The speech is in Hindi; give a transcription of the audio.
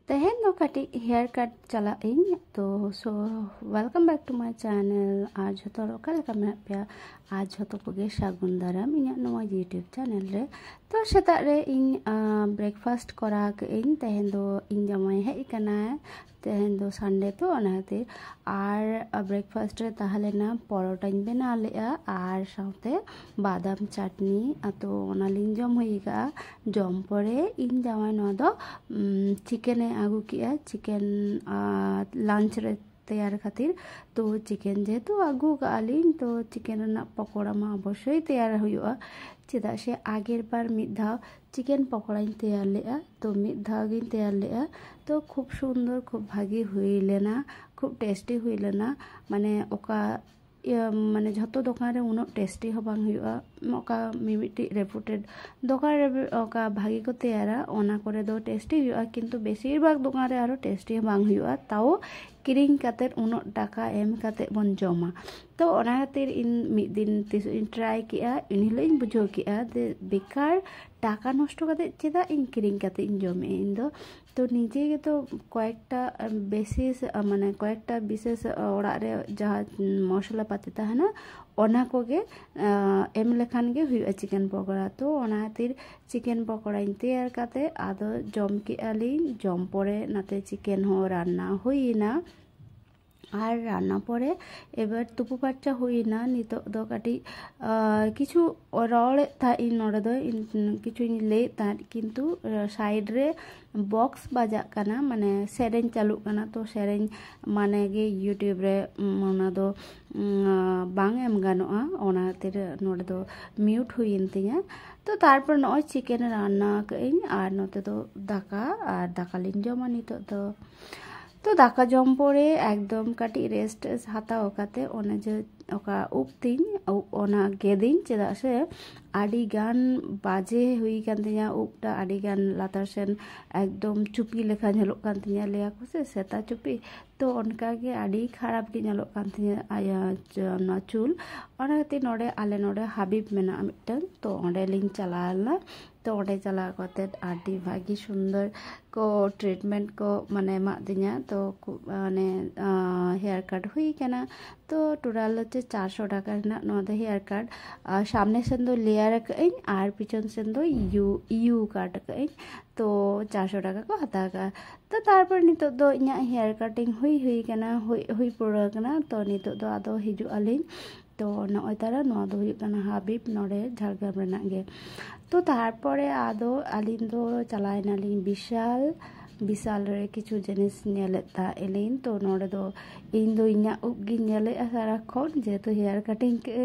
Tehen no kati haircut chala ing to so welcome back to my channel. आज होतो लोकल कमेंट पे आज होतो कोगे सागुन दाराम इन्या नवा YouTube channel रे तो सेताग रे इन breakfast करा के इन तहेन दो इन जमाई है इकना तहेन दो संडे तो अनाते आर breakfast रे ताहले ना परोटा इन बना लिया आर साउते बादाम चटनी तो ओनालिन जम होइगा जम परे इन जमाई नो दो चिकन आगू किया चिकन लंच रे तैयार खातिर तो चिकन जेहेतु आगू गालिन तो चिकन ना पकोड़ा मा अवश्य तैयार हुआ चेदा से आगेर बार मिद धाव चिकन पकोड़ा तैयार लेआ तो मिद धाव गिन तैयार लेआ तो खूब सुंदर खूब भागी हुई लेना खूब टेस्टी हुई लेना माने ओका माने झतो दुकान रे उनो टेस्टी हो बांग हुआ ओका मिमिटी रेपुटेड दुकान रे ओका भागी को तैयारा ओना करे दो टेस्टी हुआ किंतु बेसिर भाग दुकान रे आरो टेस्टी हो बांग हुआ ताओ किरिंग काते उनो टाका एम काते बन जमा तो ओना खातिर इन मिद दिन तिस इन ट्राई किया इन हिलो इन बुझो किया दे बेकार टाका नष्ट काते चेदा इन किरिंग काते इन जमे इन दो तो निजे के तो कयेकटा बेसिस माने कयेकटा विशेष ओड़ा रे जहाँ मसला पाती तहना ओना कोगे एम लेखान गे हुआ चिकन पकोड़ा तो ओना खातिर चिकन पकोड़ा तैयार काते आदो जम के आलिन जम परे नाते चिकन हो रान्ना हुईना আর রান্না পরে এবার তুপু পাচ্চা হই না নিত দো কাটি কিছু রড়ে তা ইন নড়ে দো কিছু লে তার কিন্তু সাইড রে বক্স বাজা কানা মানে সেরেন চালু কানা তো সেরেন মানে গে ইউটিউব রে ওনা দো বাং এম গানোa ওনা তে নড়ে দো মিউট হইন তিয়া তো তারপর নয় চিকেন রান্না কইন আর নতে তো দাকা আর দাকালিন জমা নিত তো तो दाका जम पड़े एकदम काटी रेस्ट हाता ओकाते ओना जे ओका उपतिन ओना गेदिन चेदा से आडी गान बाजे हुई कान तिया उपटा आडी गान लातार सेन एकदम चुपी लेखा झेलोक कान तिया लेया को से सेता चुपी तो उनका के आडी खराब गे झेलोक कान तिया आया ना चुल ओना ते नोडे आले नोडे हाबिब मेना मिटन तो ओंडे लिंग चलाला तो ओंडे चला कते आडी भागी सुंदर को ट्रीटमेंट को माने मा दिया तो माने हेयर कट हुई केना तो टोटाल होच्छे 400 टाका रना नोदे हेयर कट सामने सेन दो लेयर कइñ आर पिछन सेन दो यू काट कइñ तो 400 टाका को हताका तो तारपर नितो दो इኛ हेयर कटिंग हुई केना हुई पुरा केना तो नितो दो आदो हिजु आलिñ तो नय तारा नोआ दो हुई केना हाबिब नोडे झारग्राम रेना गे तो तारपरे आदो आलिñ दो चलायनालिñ विशाल रे किछु जिनिस नेलेता एलिन तो नोडे दो इन दो इኛ उब गी नेले सारा खन जेहेतु हेयर कटिंग के